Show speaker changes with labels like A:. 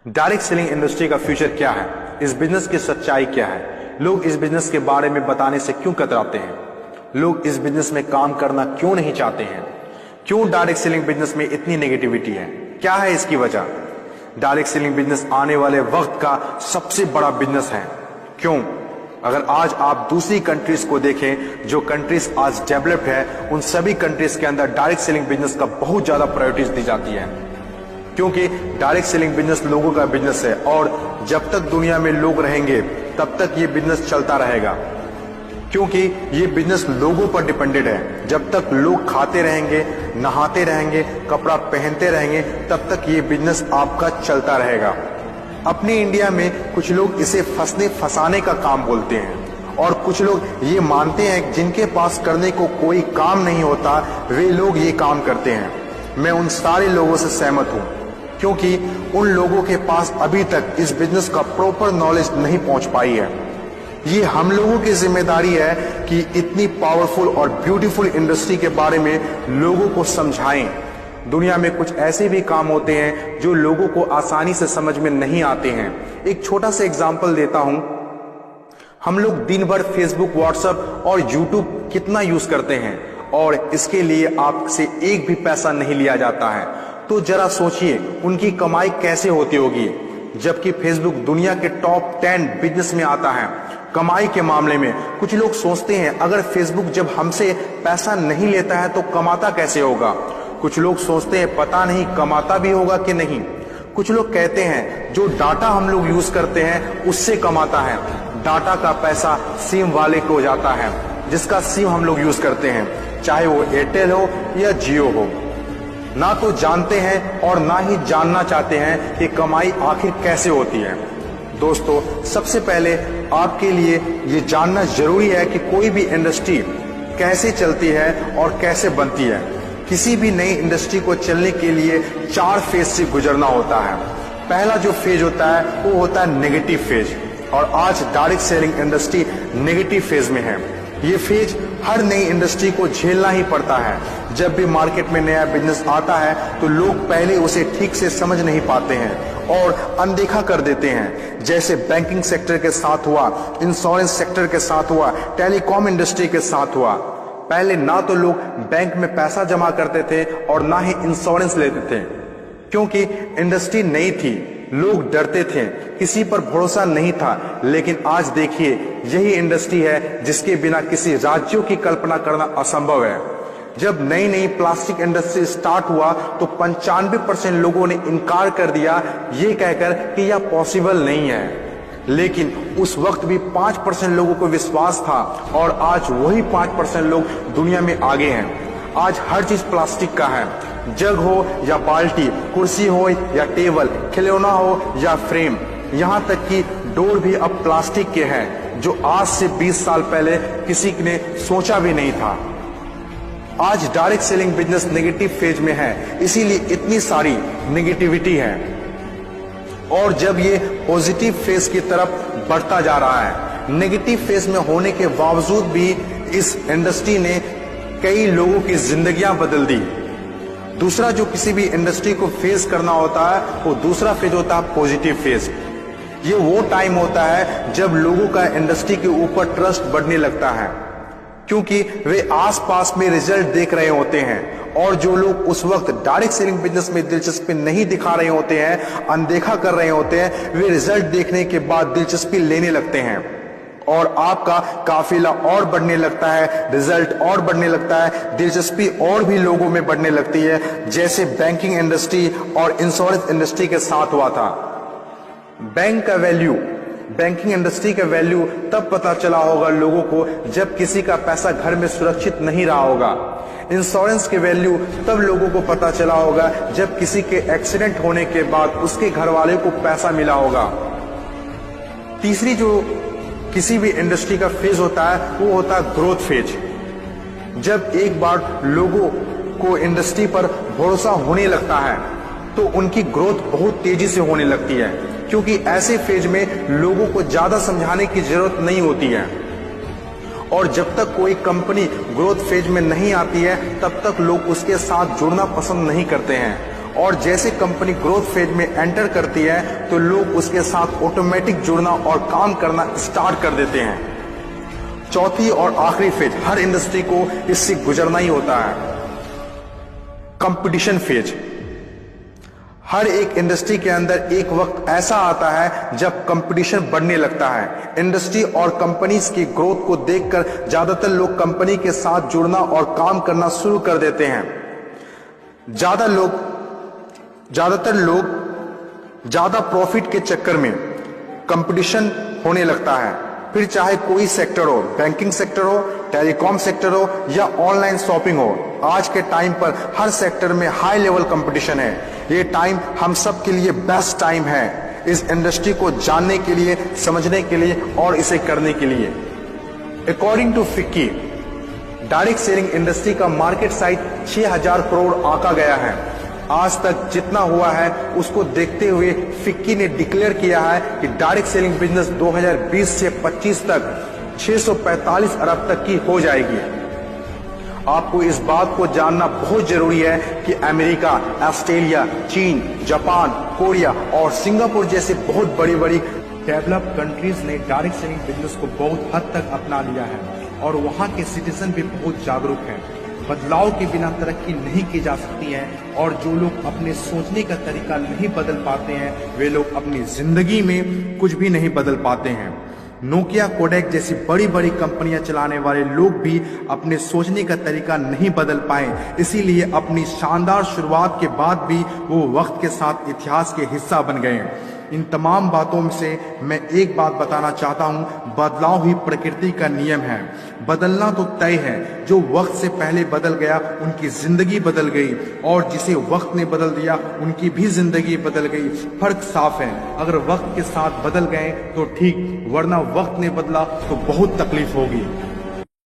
A: Direct selling industry का future क्या है, इस बिजनेस की सच्चाई क्या है, लोग इस बिजनेस के बारे में बताने से क्यों कतराते हैं, लोग इस बिजनेस में काम करना क्यों नहीं चाहते हैं, क्यों डायरेक्ट सेलिंग बिजनेस में इतनी नेगेटिविटी है, क्या है इसकी वजह। डायरेक्ट सेलिंग बिजनेस आने वाले वक्त का सबसे बड़ा बिजनेस है। क्यों? अगर आज आप दूसरी कंट्रीज को देखें, जो कंट्रीज आज डेवलप्ड है, उन सभी कंट्रीज के अंदर डायरेक्ट सेलिंग बिजनेस का बहुत ज्यादा प्रायोरिटीज दी जाती है, क्योंकि डायरेक्ट सेलिंग बिजनेस लोगों का बिजनेस है और जब तक दुनिया में लोग रहेंगे तब तक ये बिजनेस चलता रहेगा, क्योंकि ये बिजनेस लोगों पर डिपेंडेड है। जब तक लोग खाते रहेंगे, नहाते रहेंगे, कपड़ा पहनते रहेंगे, तब तक ये बिजनेस आपका चलता रहेगा। अपने इंडिया में कुछ लोग इसे फंसने फंसाने का काम बोलते हैं और कुछ लोग ये मानते हैं जिनके पास करने को कोई काम नहीं होता वे लोग ये काम करते हैं। मैं उन सारे लोगों से सहमत हूं, क्योंकि उन लोगों के पास अभी तक इस बिजनेस का प्रॉपर नॉलेज नहीं पहुंच पाई है। ये हम लोगों की जिम्मेदारी है कि इतनी पावरफुल और ब्यूटीफुल इंडस्ट्री के बारे में लोगों को समझाएं। दुनिया में कुछ ऐसे भी काम होते हैं जो लोगों को आसानी से समझ में नहीं आते हैं। एक छोटा सा एग्जांपल देता हूं। हम लोग दिन भर फेसबुक, व्हाट्सएप और यूट्यूब कितना यूज करते हैं और इसके लिए आपसे एक भी पैसा नहीं लिया जाता है। तो जरा सोचिए उनकी कमाई कैसे होती होगी, जबकि फेसबुक दुनिया के टॉप 10 बिजनेस में आता है कमाई के मामले में। कुछ लोग सोचते हैं अगर फेसबुक जब हमसे पैसा नहीं लेता है तो कमाता कैसे होगा। कुछ लोग सोचते हैं पता नहीं कमाता भी होगा कि नहीं। कुछ लोग कहते हैं जो डाटा हम लोग यूज करते हैं उससे कमाता है। डाटा का पैसा सिम वाले को जाता है, जिसका सिम हम लोग यूज करते हैं, चाहे वो एयरटेल हो या जियो हो। ना तो जानते हैं और ना ही जानना चाहते हैं कि कमाई आखिर कैसे होती है। दोस्तों, सबसे पहले आपके लिए ये जानना जरूरी है कि कोई भी इंडस्ट्री कैसे चलती है और कैसे बनती है। किसी भी नई इंडस्ट्री को चलने के लिए 4 फेज से गुजरना होता है। पहला जो फेज होता है वो होता है नेगेटिव फेज, और आज direct selling industry negative phase में है। ये फेज हर नई इंडस्ट्री को झेलना ही पड़ता है। जब भी मार्केट में नया बिजनेस आता है तो लोग पहले उसे ठीक से समझ नहीं पाते हैं और अनदेखा कर देते हैं। जैसे बैंकिंग सेक्टर के साथ हुआ, इंश्योरेंस सेक्टर के साथ हुआ, टेलीकॉम इंडस्ट्री के साथ हुआ। पहले ना तो लोग बैंक में पैसा जमा करते थे और ना ही इंश्योरेंस लेते थे, क्योंकि इंडस्ट्री नई थी, लोग डरते थे, किसी पर भरोसा नहीं था। लेकिन आज देखिए यही इंडस्ट्री है जिसके बिना किसी राज्यों की कल्पना करना असंभव है। जब नई नई प्लास्टिक इंडस्ट्री स्टार्ट हुआ तो 95% लोगों ने इनकार कर दिया ये कहकर कि यह पॉसिबल नहीं है। लेकिन उस वक्त भी 5% लोगों को विश्वास था और आज वही 5% लोग दुनिया में आगे हैं। आज हर चीज प्लास्टिक का है, जग हो या बाल्टी, कुर्सी हो या टेबल, खिलौना हो या फ्रेम, यहाँ तक कि डोर भी अब प्लास्टिक के हैं, जो आज से 20 साल पहले किसी ने सोचा भी नहीं था। आज direct selling business negative phase में है, इसीलिए इतनी सारी नेगेटिविटी है। और जब ये पॉजिटिव फेज की तरफ बढ़ता जा रहा है, नेगेटिव फेज में होने के बावजूद भी इस इंडस्ट्री ने कई लोगों की जिंदगियां बदल दी। दूसरा जो किसी भी इंडस्ट्री को फेस करना होता है वो दूसरा फेज होता है पॉजिटिव फेज। ये वो टाइम होता है जब लोगों का इंडस्ट्री के ऊपर ट्रस्ट बढ़ने लगता है, क्योंकि वे आसपास में रिजल्ट देख रहे होते हैं। और जो लोग उस वक्त डायरेक्ट सेलिंग बिजनेस में दिलचस्पी नहीं दिखा रहे होते हैं, अनदेखा कर रहे होते हैं, वे रिजल्ट देखने के बाद दिलचस्पी लेने लगते हैं और आपका काफिला और बढ़ने लगता है, रिजल्ट और बढ़ने लगता है, दिलचस्पी और भी लोगों में बढ़ने लगती है, जैसे बैंकिंग इंडस्ट्री और इंश्योरेंस इंडस्ट्री के साथ हुआ था। बैंक का वैल्यू, बैंकिंग इंडस्ट्री का वैल्यू तब पता चला होगा लोगों को जब किसी का पैसा घर में सुरक्षित नहीं रहा होगा। इंश्योरेंस के वैल्यू तब लोगों को पता चला होगा जब किसी के एक्सीडेंट होने के बाद उसके घर वाले को पैसा मिला होगा। तीसरी जो किसी भी इंडस्ट्री का फेज होता है वो होता है ग्रोथ फेज। जब एक बार लोगों को इंडस्ट्री पर भरोसा होने लगता है तो उनकी ग्रोथ बहुत तेजी से होने लगती है, क्योंकि ऐसे फेज में लोगों को ज्यादा समझाने की जरूरत नहीं होती है। और जब तक कोई कंपनी ग्रोथ फेज में नहीं आती है तब तक लोग उसके साथ जुड़ना पसंद नहीं करते हैं और जैसे कंपनी ग्रोथ फेज में एंटर करती है तो लोग उसके साथ ऑटोमेटिक जुड़ना और काम करना स्टार्ट कर देते हैं। चौथी और आखिरी फेज, हर इंडस्ट्री को इससे गुजरना ही होता है, कंपटीशन फेज। हर एक इंडस्ट्री के अंदर एक वक्त ऐसा आता है जब कंपटीशन बढ़ने लगता है। इंडस्ट्री और कंपनीज की ग्रोथ को देखकर ज्यादातर लोग कंपनी के साथ जुड़ना और काम करना शुरू कर देते हैं। ज्यादातर लोग ज्यादा प्रॉफिट के चक्कर में कंपटीशन होने लगता है, फिर चाहे कोई सेक्टर हो, बैंकिंग सेक्टर हो, टेलीकॉम सेक्टर हो या ऑनलाइन शॉपिंग हो। आज के टाइम पर हर सेक्टर में हाई लेवल कंपटीशन है। ये टाइम हम सब के लिए बेस्ट टाइम है इस इंडस्ट्री को जानने के लिए, समझने के लिए और इसे करने के लिए। According to FICCI, direct selling industry का मार्केट साइज 6000 करोड़ आंका गया है। आज तक जितना हुआ है उसको देखते हुए फिक्की ने डिक्लेयर किया है कि डायरेक्ट सेलिंग बिजनेस 2020 से 25 तक 645 अरब तक की हो जाएगी। आपको इस बात को जानना बहुत जरूरी है कि अमेरिका, ऑस्ट्रेलिया, चीन, जापान, कोरिया और सिंगापुर जैसे बहुत बड़ी बड़ी डेवलप्ड कंट्रीज ने डायरेक्ट सेलिंग बिजनेस को बहुत हद तक अपना लिया है और वहां के सिटीजन भी बहुत जागरूक हैं। बदलाव के बिना तरक्की नहीं की जा सकती है और जो लोग अपने सोचने का तरीका नहीं बदल पाते हैं वे लोग अपनी जिंदगी में कुछ भी नहीं बदल पाते हैं। नोकिया, कोडेक जैसी बड़ी बड़ी कंपनियां चलाने वाले लोग भी अपने सोचने का तरीका नहीं बदल पाए, इसीलिए अपनी शानदार शुरुआत के बाद भी वो वक्त के साथ इतिहास के हिस्सा बन गए। इन तमाम बातों से मैं एक बात बताना चाहता हूं, बदलाव ही प्रकृति का नियम है। बदलना तो तय है, जो वक्त से पहले बदल गया उनकी जिंदगी बदल गई और जिसे वक्त ने बदल दिया उनकी भी जिंदगी बदल गई। फर्क साफ है, अगर वक्त के साथ बदल गए तो ठीक, वरना वक्त ने बदला तो बहुत तकलीफ होगी।